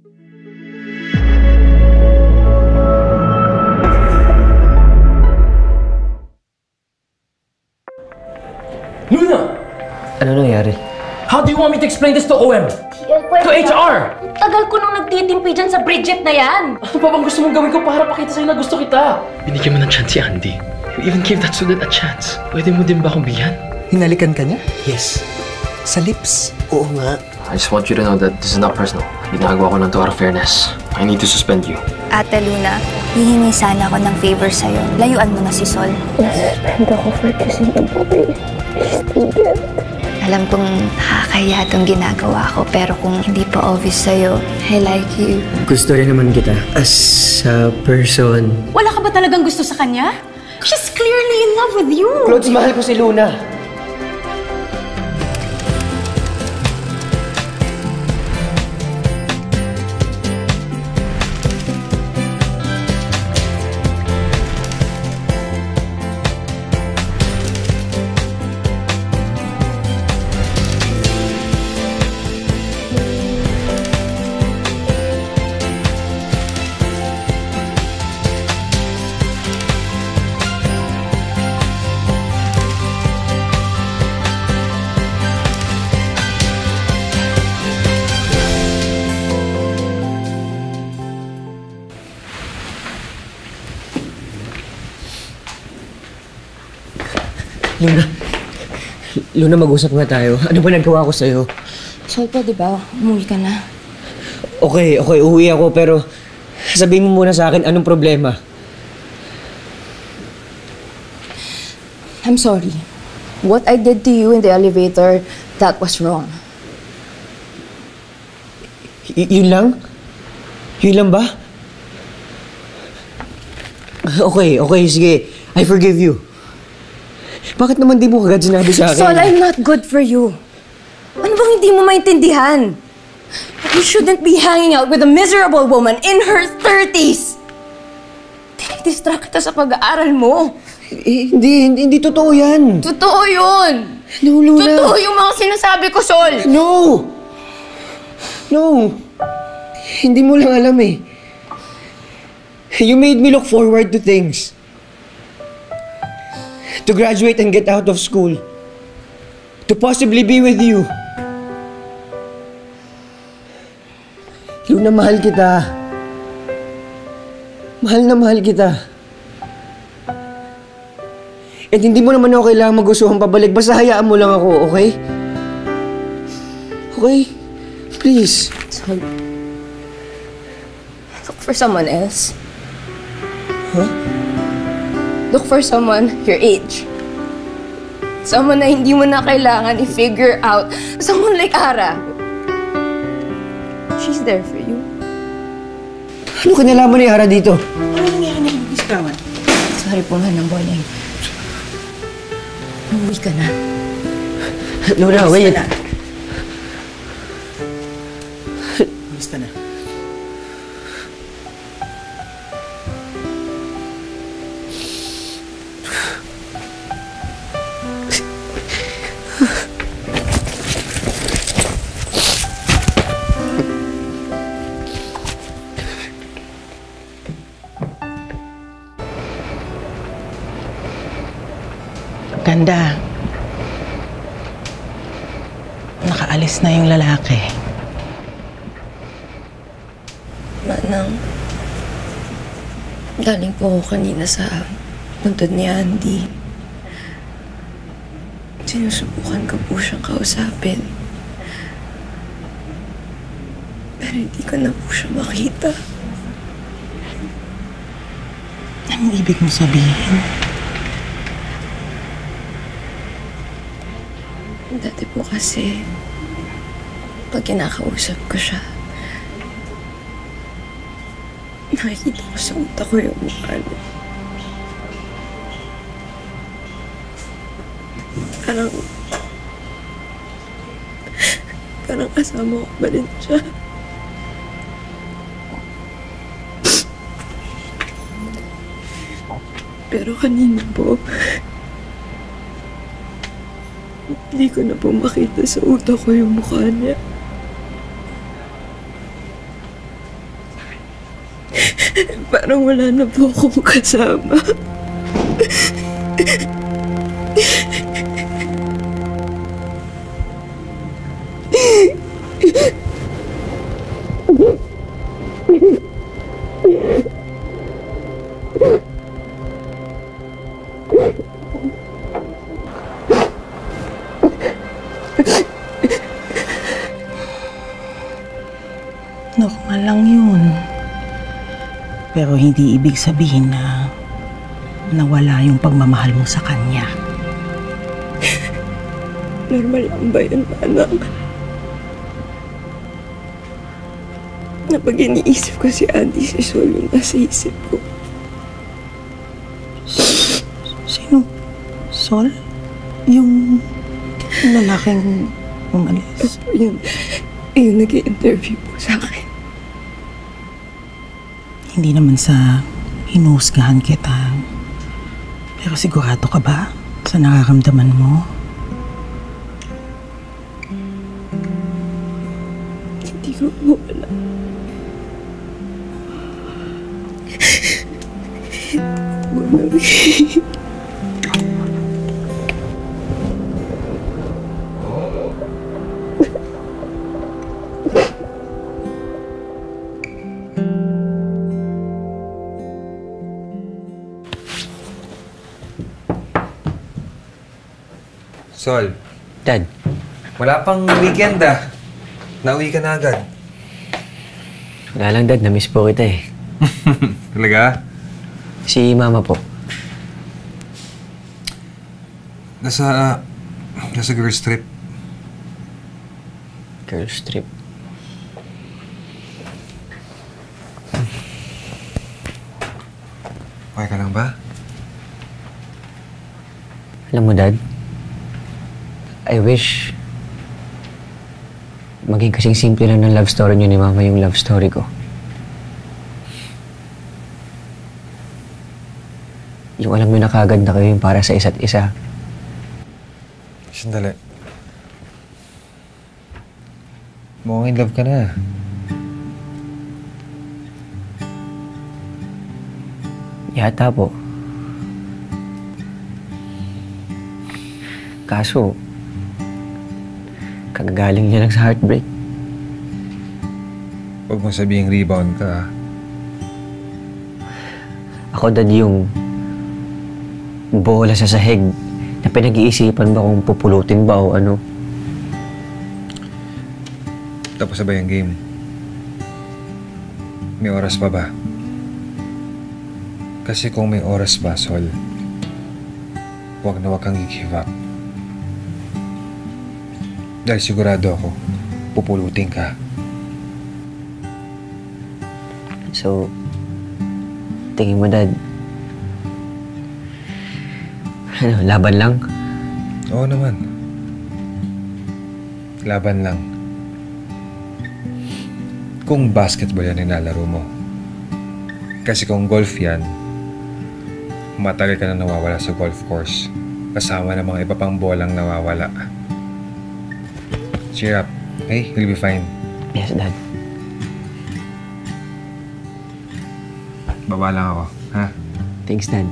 Luna! Ano nangyari? How do you want me to explain this to OM? To HR! Tagal ko nung nagtitimpi dyan sa Bridget na yan! Ano pa bang gusto mong gawin ko para pakita sa'yo na gusto kita? Binigyan mo ng chance si Andy. You even gave that student a chance. Pwede mo din ba akong bigyan? Hinalikan ka niya? Yes. Sa lips? Oo nga. I just want you to know that this is not personal. Ginagawa ko lang to out of fairness. I need to suspend you. Ate Luna, hihingi sana ako ng favor sa'yo. Layuan mo na si Sol. Nasuspend ako for kissing a boy. Student. Alam kong nakakaya itong ginagawa ko, pero kung hindi pa obvious sa'yo, I like you. Gusto rin naman kita as a person. Wala ka ba talagang gusto sa kanya? She's clearly in love with you! Clods, mahal ko si Luna. Luna, mag-usap nga tayo. Ano ba nagawa ko sa'yo? Sol, pwede ba? Umuwi ka na. Okay, uwi ako, pero sabihin mo muna sa akin, anong problema? I'm sorry. What I did to you in the elevator, that was wrong. Yun lang? Yun lang ba? Okay, sige. I forgive you. Bakit naman di mo agad sinabi sa akin? Sol, I'm not good for you. Ano bang hindi mo maintindihan? You shouldn't be hanging out with a miserable woman in her 30s. Dinidistract kita sa pag-aaral mo. Hindi totoo yan. Totoo yun. No, Luna. Totoo yung mga sinasabi ko, Sol. No! Hindi mo lang alam eh. You made me look forward to things. To graduate and get out of school. To possibly be with you. Luna, mahal kita. Mahal na mahal kita. At hindi mo naman ako kailangan magustuhan pabalik. Basta hayaan mo lang ako, okay? Okay? Please. Sol, look for someone else. Huh? Look for someone your age. Someone na hindi mo na kailangan i-figure out. Someone like Ara. She's there for you. Ano kinalaman ni Ara dito? Ano nangyari na yung isgawan? Sorry po nga ng boyeng. Umuwi ka na. Luna, wait. Basta na. Ganda. Nakaalis na yung lalaki. Manang, galing po ako kanina sa puntod ni Andy. Sinusubukan ko po siyang kausapin. Pero hindi ko na po siya makita. Anong ibig mo sabihin? Dati po kasi, pag kinakausap ko siya, nakikita ko sa utak ko yung mukha niya. Parang kasama ko pa rin siya. Pero kanina po, hindi ko na po makita sa utak ko yung mukha niya. Parang wala na po akong kasama. Normal lang yun. Pero hindi ibig sabihin na nawala yung pagmamahal mo sa kanya. Normal lang ba yun, anak? Na pag iniisip ko si Andy, si Sol yung nasa isip ko. Sino? Sol? Yung lalaking umalis? Yung nag-i-interview po sa akin. Hindi naman sa hinuhusgahan kita. Pero sigurado ka ba sa nararamdaman mo? Hindi ko po alam. Sol, Dad, wala pang weekend ah. Nauwi ka na agad. wala lang Dad, na-miss po kita eh. Talaga? Si Mama po. Nasa girls trip. Girls trip. Okay ka lang ba? Alam mo, Dad, I wish maging kasing simple lang ng love story niyo ni Mama yung love story ko. Yung alam niyo na kagad na kayo yung para sa isa't isa. Sandali. Mukhang in love ka na. Yata po. Kaso, kagagaling niya lang sa heartbreak. Huwag mo sabihing rebound ka ah. Ako, Dad, yung bola sa sahig na pinag-iisipan ba kung pupulutin ba o ano. Tapos na ba yung game? May oras pa ba? Kasi kung may oras ba, Sol, huwag kang i-give up. Dahil sigurado ako, pupulutin ka. So, tingin mo, Dad, laban lang? Oo naman. Laban lang. Kung basketball yan nilalaro mo. Kasi kung golf yan, matagal ka na nawawala sa golf course. Kasama ng mga iba pang bolang nawawala. Cheer up. Okay? You'll be fine. Yes, Dad. Baba lang ako, ha? Thanks, Dad.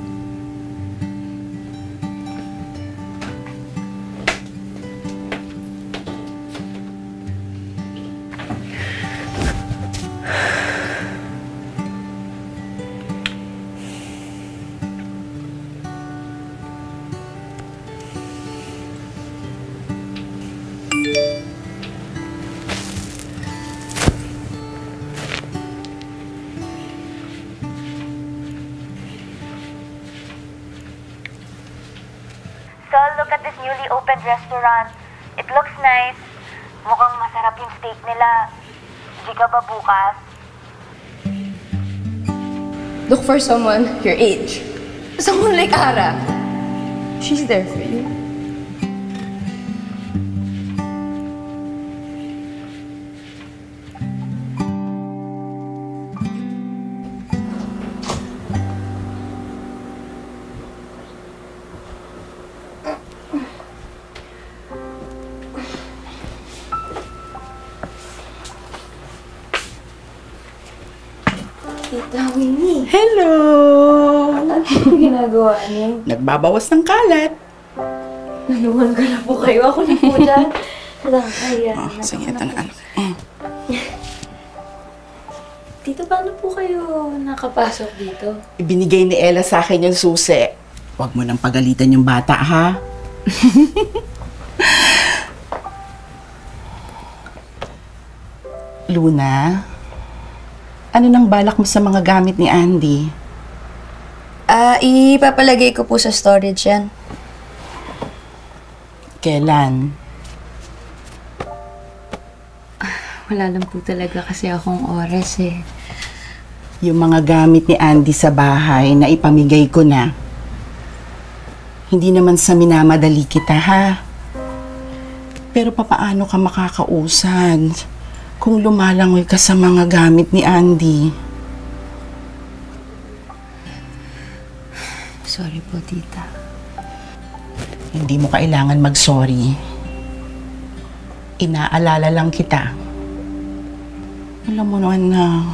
Sol, look at this newly opened restaurant. It looks nice. Mukhang masarap yung steak nila. Di ka ba bukas? Look for someone your age. Someone like Ara. She's there for you. Tita Winnie. Hello! Ano ginagawa niyo? Nagbabawas ng kalat. Naluhan ka na po kayo. Ako na po dyan. Nakakaya. Sige, ito na anak. Tito, paano po kayo nakapasok dito? Ibinigay ni Ella sa akin yung susi. Huwag mo nang pagalitan yung bata, ha? Luna, ano nang balak mo sa mga gamit ni Andy? Ipapalagay ko po sa storage yan. Kailan? Wala lang po talaga kasi akong oras eh. Yung mga gamit ni Andy sa bahay na ipamigay ko na. Hindi naman sa minamadali kita, ha? Pero papaano ka makakausad kung lumalangoy ka sa mga gamit ni Andy? Sorry po, tita. Hindi mo kailangan mag-sorry. Inaalala lang kita. Alam mo naman na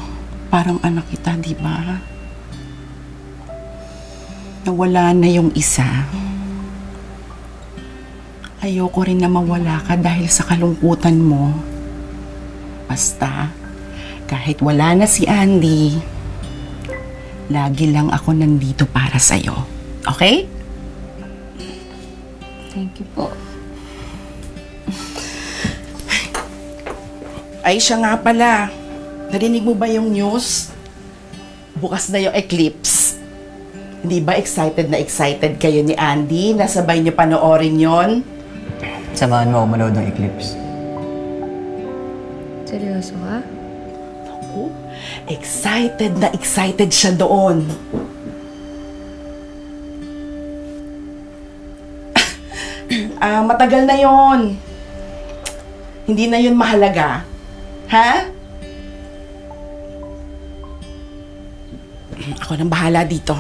parang anak kita, di ba? Nawala na yung isa. Ayoko rin na mawala ka dahil sa kalungkutan mo. Basta, kahit wala na si Andy, lagi lang ako nandito para sa'yo. Okay? Thank you po. Ay, siya nga pala. Narinig mo ba yung news? Bukas na yung eclipse. Hindi ba excited na excited kayo ni Andy? Nasabay niyo panoorin yon? Samahan mo ako manood ng eclipse. Seryoso ka? Ako, excited na excited siya doon. Matagal na yon. Hindi na yun mahalaga. Ha? Ako nang bahala dito.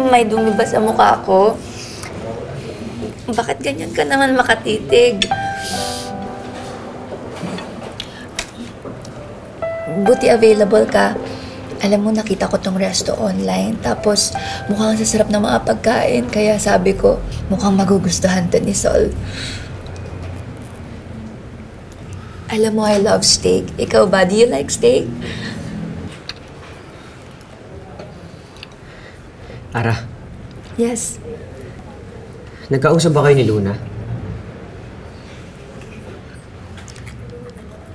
May dumi ba sa mukha ko? Bakit ganyan ka naman makatitig? Buti available ka. Alam mo, nakita ko tong resto online. Tapos, mukhang sasarap ng mga pagkain. Kaya sabi ko, mukhang magugustuhan to ni Sol. Alam mo, I love steak. Ikaw ba? Do you like steak? Ara, Yes. nagkausap ba kayo ni Luna?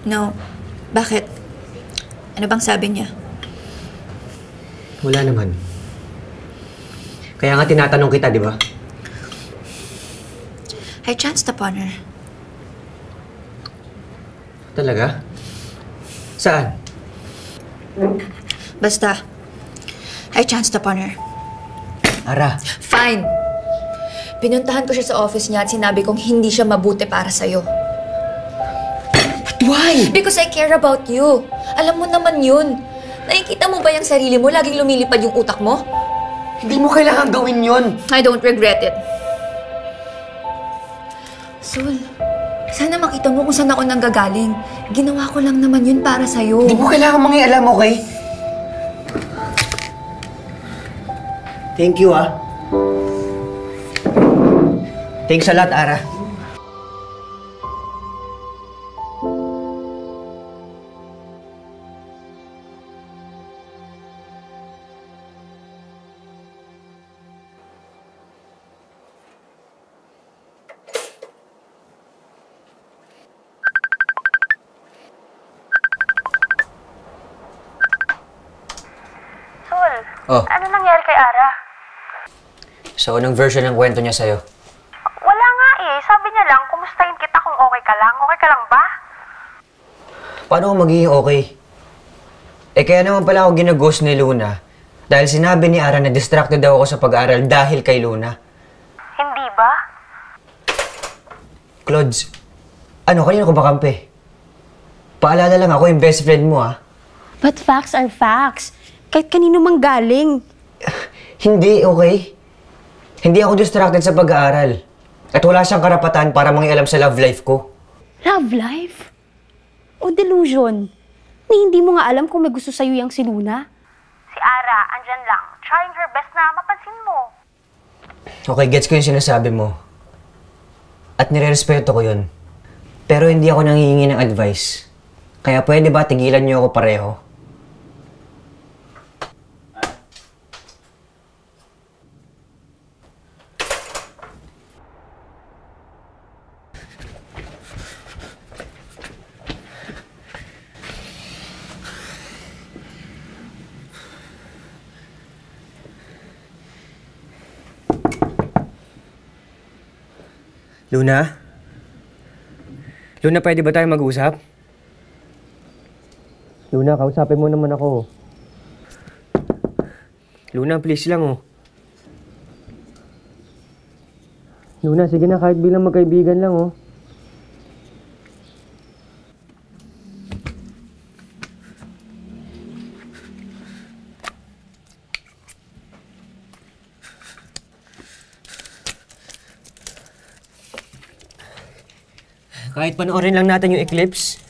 No. Bakit? Ano bang sabi niya? Wala naman. Kaya nga tinatanong kita, di ba? I chanced upon her. Talaga? Saan? Basta, I chanced upon her. Ara, Fine. Pinuntahan ko siya sa office niya at sinabi kong hindi siya mabuti para sa'yo. but why? Because I care about you. Alam mo naman yun. Nakikita mo ba yung sarili mo? Laging lumilipad yung utak mo? Hindi mo kailangan gawin yon. I don't regret it. Sol, sana makita mo kung saan ako nanggagaling. Ginawa ko lang naman yun para sa'yo. Hindi mo kailangan mangialam, okay? Thank you, ah. Thanks a lot, Ara. Sol, Oh. ano nangyari kay Ara? So, anong version ng kwento niya sa'yo? Wala nga eh. Sabi niya lang, kumustahin kita kung okay ka lang. Okay ka lang ba? Paano ako magiging okay? Eh, kaya naman pala ako ginaghost ni Luna dahil sinabi ni Ara na distracted daw ako sa pag-aaral dahil kay Luna. Hindi ba? Clods, ano, kanina ko ba kampi? Paalala lang ako yung best friend mo, ah. But facts are facts. Kahit kanino mang galing. Hindi, okay? Hindi ako distracted sa pag-aaral. At wala siyang karapatan para mangialam sa love life ko. Love life? O delusion? Ni hindi mo nga alam kung may gusto sa'yo yung si Luna? Si Ara, andyan lang. Trying her best na mapansin mo. Okay, gets ko yung sinasabi mo. At nirerespeto ko yun. Pero hindi ako nanghihingi ng advice. Kaya pwede ba tigilan niyo ako pareho? Luna? Luna, pwede ba tayo mag-usap? Luna, kausapin mo naman ako. Luna, please lang oh. Luna, sige na, kahit bilang magkaibigan lang oh. Kahit panoorin lang natin yung eclipse.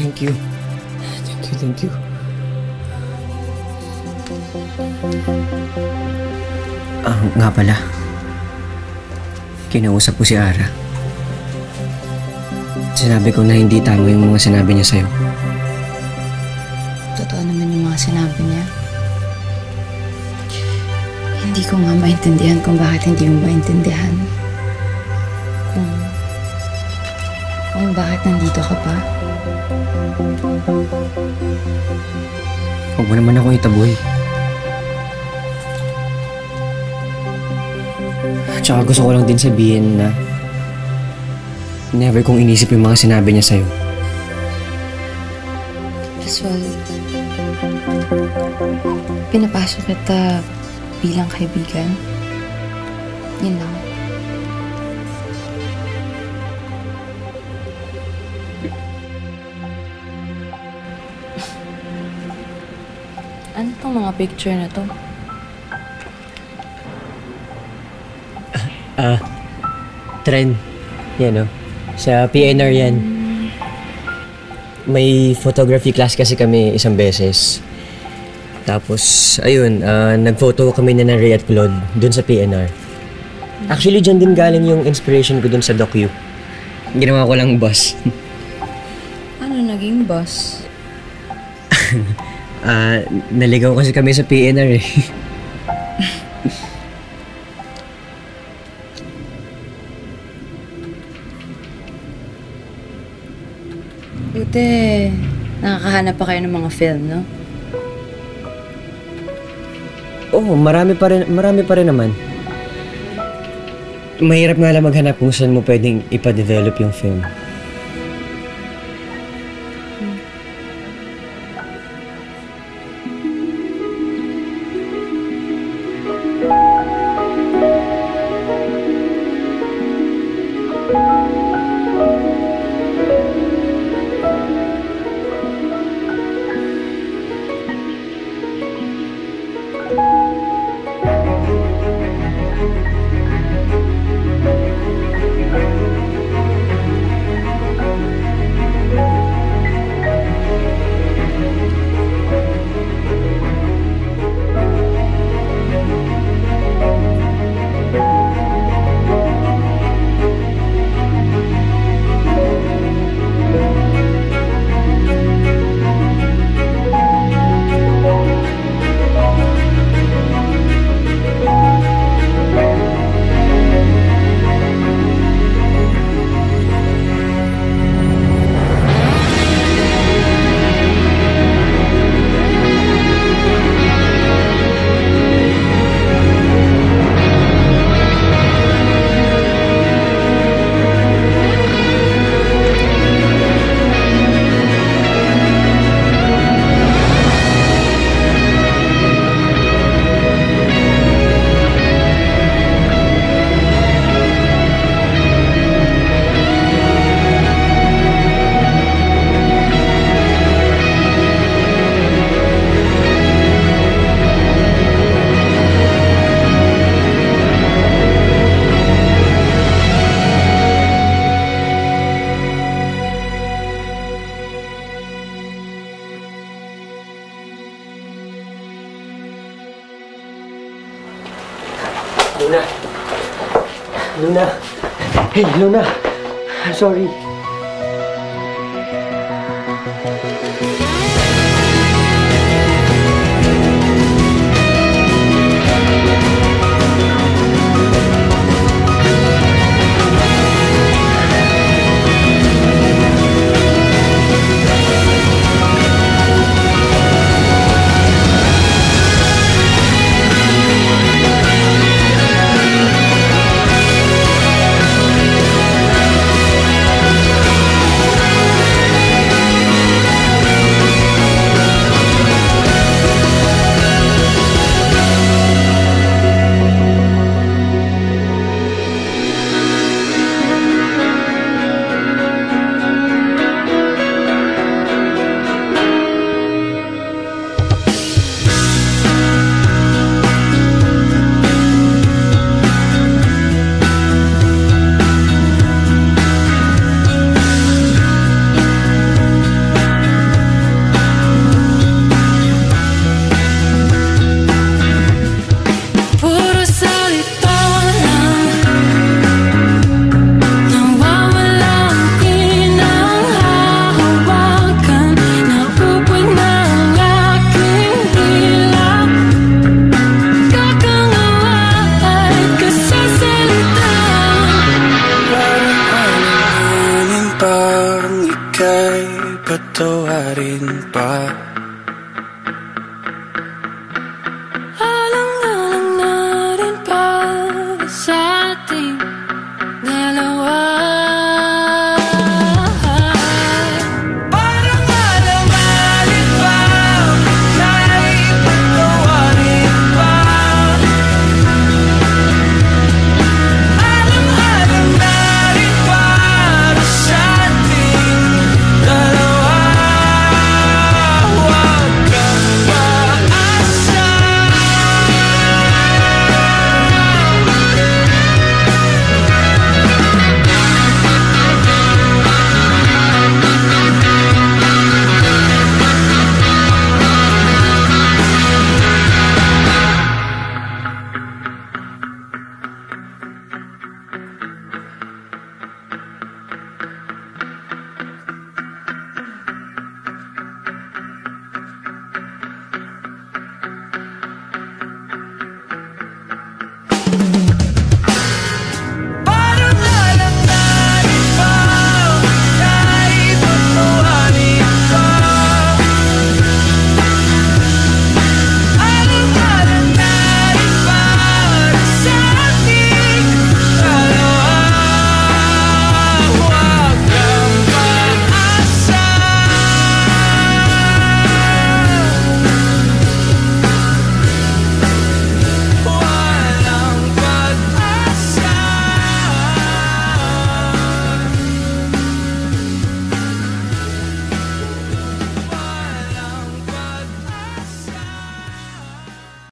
Thank you. Thank you. Nga pala. Kinausap ko si Ara. Sinabi ko na hindi tama yung mga sinabi niya sa'yo. Totoo naman yung mga sinabi niya. Hindi ko nga maintindihan kung bakit hindi mo maintindihan. Kung bakit nandito ka pa. Huwag mo naman ako itaboy. Tsaka gusto ko lang din sabihin na never kong inisip yung mga sinabi niya sa'yo. Usual, pinapasok kita bilang kaibigan. Yun lang. Ano tong mga picture na to? Trend. Yan o. Sa PNR yan. May photography class kasi kami isang beses. Tapos, ayun, nag-photo kami na Ray at Claude dun sa PNR. Actually, dyan din galing yung inspiration ko dun sa docu. Ginawa ko lang boss. Ano naging boss? Naligaw kasi kami sa PNR eh. Buti, nakakahanap pa kayo ng mga film, no? Oo, marami pa rin naman. Mahirap nga lang maghanap kung saan mo pwedeng ipa-develop yung film. Luna. Luna. Hey, Luna. I'm sorry. Patawarin pa